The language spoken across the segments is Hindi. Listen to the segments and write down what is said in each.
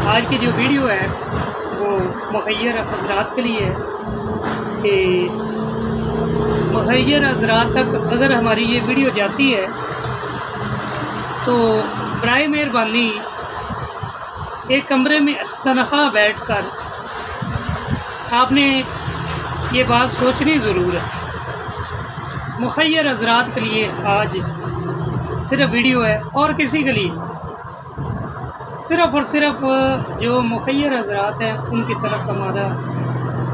आज की जो वीडियो है वो मुखय्यर हज़रात के लिए है कि मुखय्यर हज़रात तक अगर हमारी ये वीडियो जाती है तो बराए मेहरबानी एक कमरे में तनहा बैठकर आपने ये बात सोचनी ज़रूर है। मुखय्यर हज़रात के लिए आज सिर्फ वीडियो है और किसी के लिए सिर्फ़ और सिर्फ जो मुखय्यर हज़रात हैं उनकी तरफ हमारा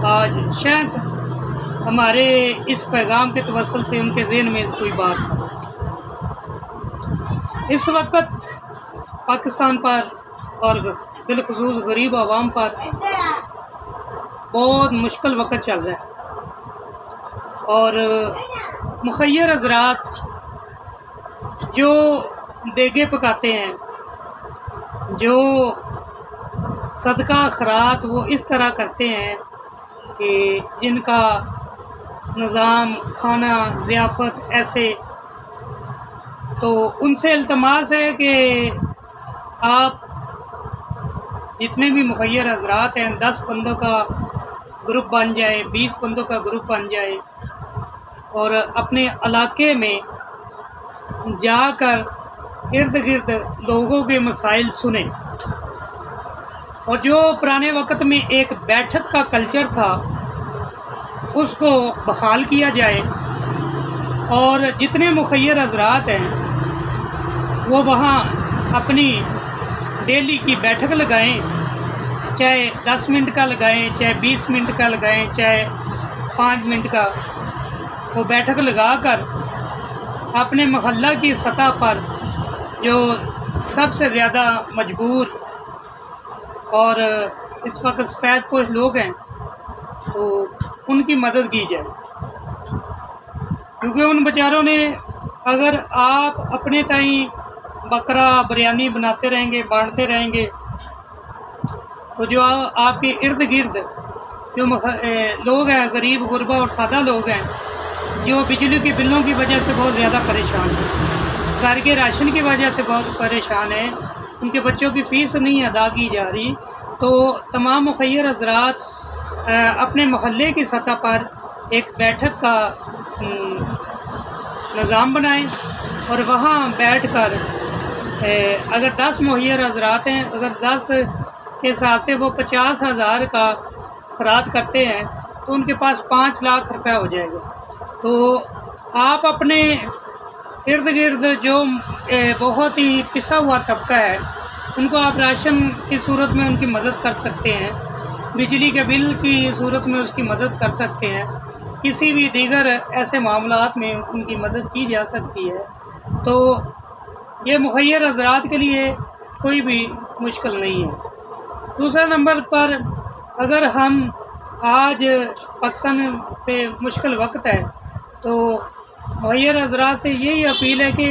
आज शायद हमारे इस पैगाम के तवस्सुल से उनके ज़हन में कोई बात है। इस वक्त पाकिस्तान पर और बिलखुसूस गरीब आवाम पर बहुत मुश्किल वक्त चल रहा है और मुखय्यर हज़रात जो देगे पकाते हैं, जो सदका खैरात वो इस तरह करते हैं कि जिनका निज़ाम खाना ज़ियाफ़त ऐसे, तो उनसे इल्तमास है कि आप जितने भी मुखय्यर हज़रात हैं 10 बंदों का ग्रुप बन जाए, 20 बंदों का ग्रुप बन जाए और अपने इलाके में जाकर इर्द गिर्द लोगों के मसाइल सुने। और जो पुराने वक्त में एक बैठक का कल्चर था उसको बहाल किया जाए और जितने मुखय्यर हज़रात हैं वो वहाँ अपनी डेली की बैठक लगाएं, चाहे 10 मिनट का लगाएं, चाहे 20 मिनट का लगाएं, चाहे 5 मिनट का, वो बैठक लगाकर अपने मोहल्ला की सतह पर जो सबसे ज़्यादा मजबूर और इस वक्त सफेदपोश लोग हैं तो उनकी मदद की जाए। क्योंकि उन बेचारों ने, अगर आप अपने ताई बकरा बिरयानी बनाते रहेंगे, बांटते रहेंगे, तो जो आपके इर्द गिर्द जो लोग हैं, गरीब गुरबा और सादा लोग हैं, जो बिजली के बिलों की वजह से बहुत ज़्यादा परेशान हैं, घर के राशन की वजह से बहुत परेशान है, उनके बच्चों की फ़ीस नहीं अदा की जा रही, तो तमाम मुखय्यर हज़रात अपने मोहल्ले की सतह पर एक बैठक का निज़ाम बनाएं और वहाँ बैठकर अगर 10 मुखय्यर हज़रात हैं, अगर 10 के हिसाब से वो 50,000 का खराज करते हैं तो उनके पास 5 लाख रुपया हो जाएगा। तो आप अपने इर्द गिर्द जो बहुत ही पिसा हुआ तबका है उनको आप राशन की सूरत में उनकी मदद कर सकते हैं, बिजली के बिल की सूरत में उसकी मदद कर सकते हैं, किसी भी दीगर ऐसे मामलात में उनकी मदद की जा सकती है। तो ये मुखय्यर हज़रात के लिए कोई भी मुश्किल नहीं है। दूसरा नंबर पर, अगर हम आज पाकिस्तान पे मुश्किल वक्त है तो मुखय्यर हज़रात से यही अपील है कि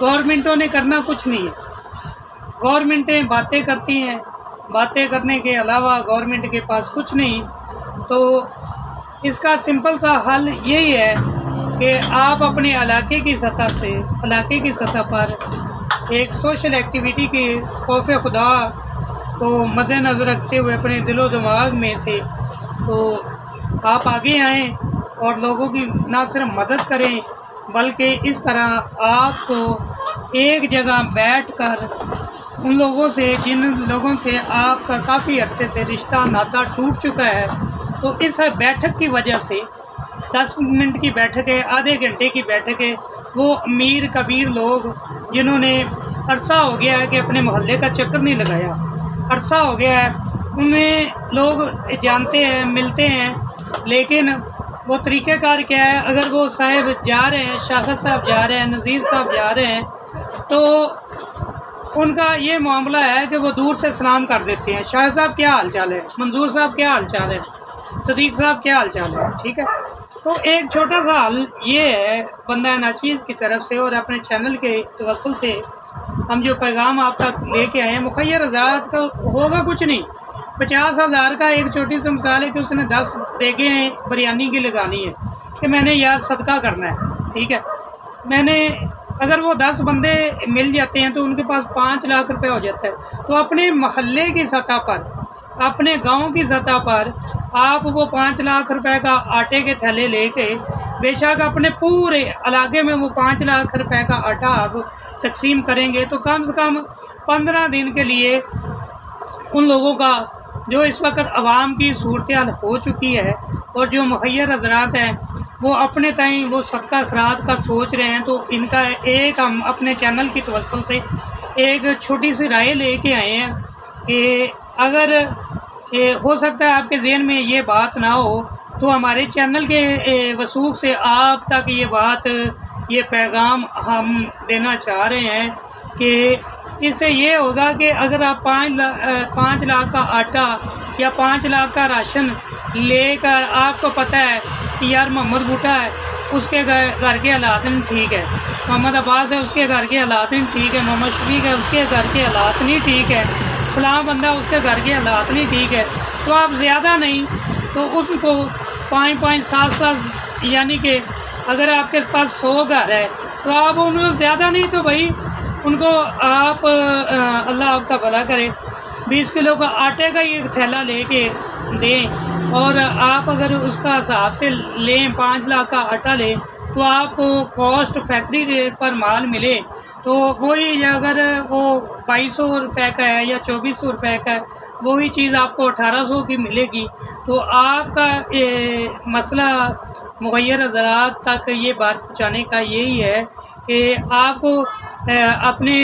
गवर्नमेंटों ने करना कुछ नहीं है। गवर्नमेंटें बातें करती हैं, बातें करने के अलावा गवर्नमेंट के पास कुछ नहीं। तो इसका सिंपल सा हल यही है कि आप अपने इलाके की सतह से, इलाके की सतह पर एक सोशल एक्टिविटी के खौफ खुदा को मद्देनज़र रखते हुए अपने दिलो दिमाग में से तो आप आगे आएँ और लोगों की ना सिर्फ मदद करें बल्कि इस तरह आपको एक जगह बैठकर उन लोगों से, जिन लोगों से आपका काफ़ी अरसे से रिश्ता नाता टूट चुका है, तो इस बैठक की वजह से 10 मिनट की बैठक है, आधे घंटे की बैठक है, वो अमीर कबीर लोग जिन्होंने अरसा हो गया है कि अपने मोहल्ले का चक्कर नहीं लगाया, अरसा हो गया है, उन्हें लोग जानते हैं, मिलते हैं, लेकिन वो तरीक़ेकार क्या है, अगर वो साहब जा रहे हैं, शाहद साहब जा रहे हैं, नज़ीर साहब जा रहे हैं, तो उनका ये मामला है कि वो दूर से सलाम कर देते हैं, शाहद साहब क्या हाल चाल है, मंजूर साहब क्या हाल चाल है, सदीक साहब क्या हाल चाल है, ठीक है। तो एक छोटा सा हल ये है बंदा नाचवीज़ की तरफ से और अपने चैनल के तवस्सुल से हम जो पैगाम आप तक लेके आए हैं, मुखय्यर हज़रात का होगा कुछ नहीं, 50,000 का एक छोटी सी मिसाल है कि उसने 10 देगें बिरयानी की लगानी है कि मैंने यार सदका करना है, ठीक है। मैंने अगर वो 10 बंदे मिल जाते हैं तो उनके पास 5 लाख रुपए हो जाता है। तो अपने मोहल्ले की सतह पर, अपने गांव की सतह पर आप वो 5 लाख रुपए का आटे के थैले लेके, बेशक अपने पूरे इलाके में वो 5 लाख रुपए का आटा आप तकसीम करेंगे तो कम से कम 15 दिन के लिए उन लोगों का जो इस वक्त आवाम की सूरत हो चुकी है और जो मुहैयर हजरात हैं वो अपने ताईं वो सदका खैरात का सोच रहे हैं, तो इनका एक हम अपने चैनल की तवज्जो से एक छोटी सी राय लेके आए हैं कि अगर हो सकता है आपके ज़हन में ये बात ना हो तो हमारे चैनल के वसूख से आप तक ये बात, ये पैगाम हम देना चाह रहे हैं कि इससे ये होगा कि अगर आप 5 लाख का आटा या 5 लाख का राशन लेकर, आपको पता है कि यार मोहम्मद भुट्टा है उसके घर के हालात नहीं ठीक है, मोहम्मद अब्बास है उसके घर के हालात नहीं ठीक है, मोहम्मद शफीक है उसके घर के हालात नहीं ठीक है, फलां बंदा उसके घर के हालात नहीं ठीक है, तो आप ज़्यादा नहीं तो उनको 5-5, 7-7 यानी कि अगर आपके पास 100 घर है तो आप उनको ज़्यादा नहीं तो भाई उनको आप अल्लाह आपका भला करे 20 किलो का आटे का एक थैला लेके दें और आप अगर उसका हिसाब से लें 5 लाख का आटा लें तो आपको कॉस्ट फैक्ट्री रेट पर माल मिले तो वही अगर वो 2200 रुपये का है या 2400 रुपये का है वही चीज़ आपको 1800 की मिलेगी। तो आपका मसला मुहैयर हज़रात तक ये बात पहुँचाने का यही है कि आपको अपने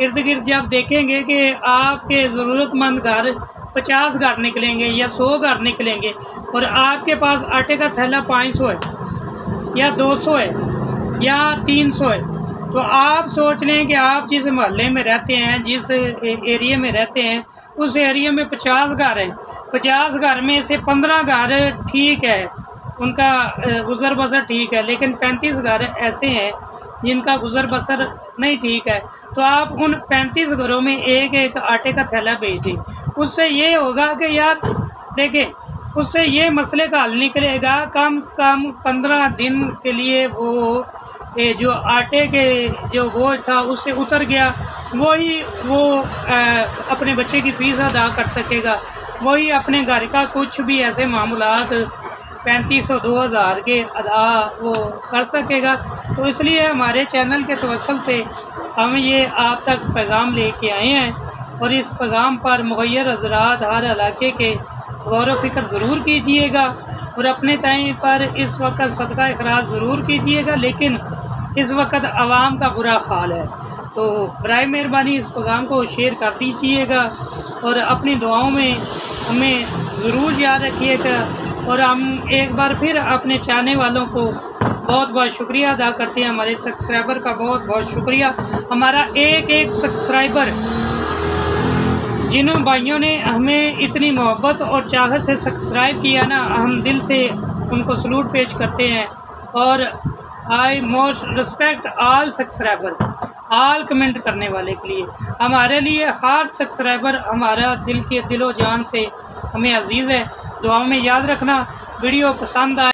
इर्द गिर्द जब देखेंगे कि आपके ज़रूरतमंद घर 50 घर निकलेंगे या 100 घर निकलेंगे और आपके पास आटे का थैला 500 है या 200 है या 300 है, तो आप सोच लें कि आप जिस मोहल्ले में रहते हैं, जिस एरिया में रहते हैं, उस एरिया में 50 घर हैं, 50 घर में से 15 घर ठीक है, उनका गुज़र बसर ठीक है, लेकिन 35 घर ऐसे हैं जिनका गुज़र बसर नहीं ठीक है। तो आप उन 35 घरों में एक एक आटे का थैला भेज दें। उससे ये होगा कि यार देखें, उससे ये मसले का हल निकलेगा। कम से कम 15 दिन के लिए वो जो आटे के जो बोझ था उससे उतर गया, वही वो अपने बच्चे की फ़ीस अदा कर सकेगा, वही अपने घर का कुछ भी ऐसे मामलात 3500 2000 के अदा वो कर सकेगा। तो इसलिए हमारे चैनल के तवज्जुह से हम ये आप तक पैगाम लेके आए हैं और इस पैगाम पर मुहैयर हज़रात हर इलाके के गौर व फिक्र ज़रूर कीजिएगा और अपने टाइम पर इस वक्त सदका खैरात ज़रूर कीजिएगा। लेकिन इस वक्त आवाम का बुरा हाल है, तो बराए मेहरबानी इस पैगाम को शेयर कर दीजिएगा और अपनी दुआओं में हमें ज़रूर याद रखिएगा। और हम एक बार फिर अपने चाहने वालों को बहुत बहुत शुक्रिया अदा करते हैं, हमारे सब्सक्राइबर का बहुत बहुत शुक्रिया। हमारा एक एक सब्सक्राइबर, जिन भाइयों ने हमें इतनी मोहब्बत और चाहत से सब्सक्राइब किया ना, हम दिल से उनको सलूट पेश करते हैं। और I most respect all subscriber, all comment करने वाले के लिए। हमारे लिए हर सब्सक्राइबर हमारा दिल के दिलो जान से हमें अजीज़ है। दुआओं में याद रखना। वीडियो पसंद आए